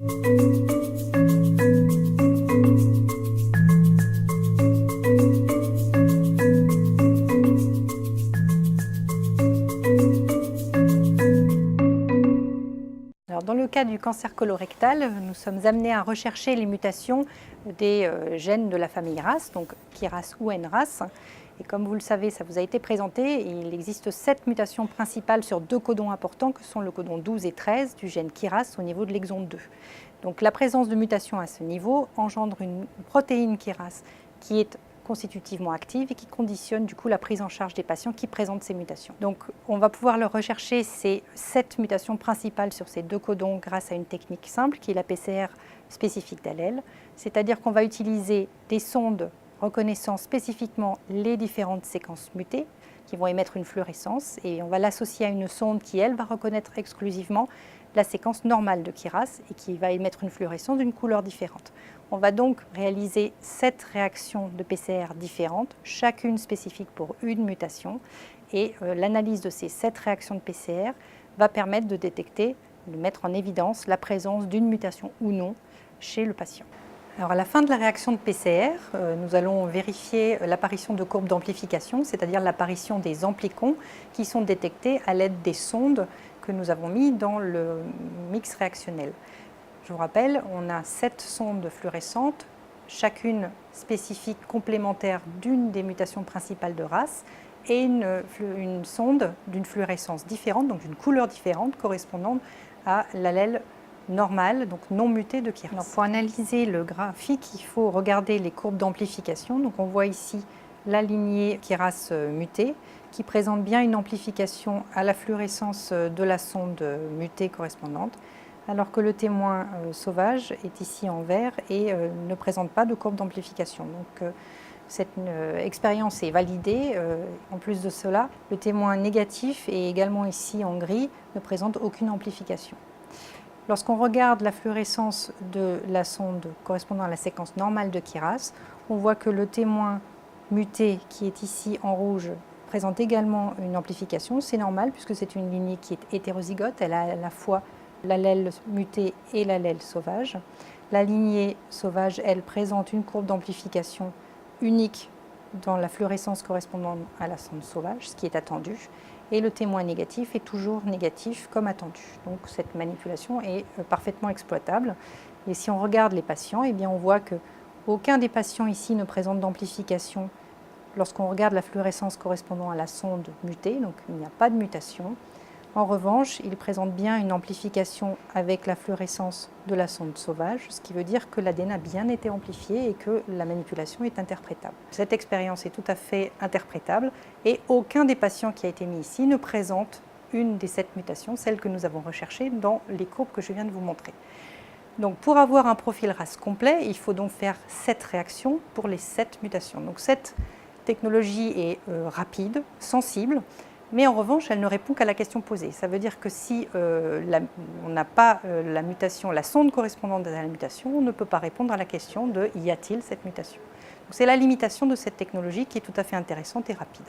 Alors, dans le cas du cancer colorectal, nous sommes amenés à rechercher les mutations des gènes de la famille RAS, donc KRAS ou NRAS. Et comme vous le savez, ça vous a été présenté, il existe 7 mutations principales sur 2 codons importants, que sont le codon 12 et 13 du gène KRAS au niveau de l'exon 2. Donc la présence de mutations à ce niveau engendre une protéine KRAS qui est constitutivement active et qui conditionne du coup la prise en charge des patients qui présentent ces mutations. Donc on va pouvoir leur rechercher ces 7 mutations principales sur ces 2 codons grâce à une technique simple qui est la PCR spécifique d'allèle, c'est-à-dire qu'on va utiliser des sondes reconnaissant spécifiquement les différentes séquences mutées qui vont émettre une fluorescence et on va l'associer à une sonde qui, elle, va reconnaître exclusivement la séquence normale de KRAS et qui va émettre une fluorescence d'une couleur différente. On va donc réaliser 7 réactions de PCR différentes, chacune spécifique pour une mutation et l'analyse de ces 7 réactions de PCR va permettre de détecter, de mettre en évidence la présence d'une mutation ou non chez le patient. Alors à la fin de la réaction de PCR, nous allons vérifier l'apparition de courbes d'amplification, c'est-à-dire l'apparition des amplicons qui sont détectés à l'aide des sondes que nous avons mis dans le mix réactionnel. Je vous rappelle, on a 7 sondes fluorescentes, chacune spécifique complémentaire d'une des mutations principales de RAS et une sonde d'une fluorescence différente, donc d'une couleur différente correspondant à l'allèle normal, donc non muté de KRAS. Pour analyser le graphique, il faut regarder les courbes d'amplification. Donc on voit ici la lignée KRAS mutée qui présente bien une amplification à la fluorescence de la sonde mutée correspondante, alors que le témoin sauvage est ici en vert et ne présente pas de courbe d'amplification. Donc cette expérience est validée. En plus de cela, le témoin négatif et également ici en gris ne présente aucune amplification. Lorsqu'on regarde la fluorescence de la sonde correspondant à la séquence normale de KRAS, on voit que le témoin muté qui est ici en rouge présente également une amplification. C'est normal puisque c'est une lignée qui est hétérozygote, elle a à la fois l'allèle muté et l'allèle sauvage. La lignée sauvage, elle, présente une courbe d'amplification unique dans la fluorescence correspondant à la sonde sauvage, ce qui est attendu. Et le témoin négatif est toujours négatif comme attendu. Donc cette manipulation est parfaitement exploitable. Et si on regarde les patients, eh bien on voit qu'aucun des patients ici ne présente d'amplification lorsqu'on regarde la fluorescence correspondant à la sonde mutée, donc il n'y a pas de mutation. En revanche, il présente bien une amplification avec la fluorescence de la sonde sauvage, ce qui veut dire que l'ADN a bien été amplifié et que la manipulation est interprétable. Cette expérience est tout à fait interprétable et aucun des patients qui a été mis ici ne présente une des 7 mutations, celles que nous avons recherchées dans les courbes que je viens de vous montrer. Donc pour avoir un profil RAS complet, il faut donc faire 7 réactions pour les 7 mutations. Donc cette technologie est rapide, sensible, mais en revanche, elle ne répond qu'à la question posée. Ça veut dire que si on n'a pas la mutation, la sonde correspondante à la mutation, on ne peut pas répondre à la question de y a-t-il cette mutation. C'est la limitation de cette technologie qui est tout à fait intéressante et rapide.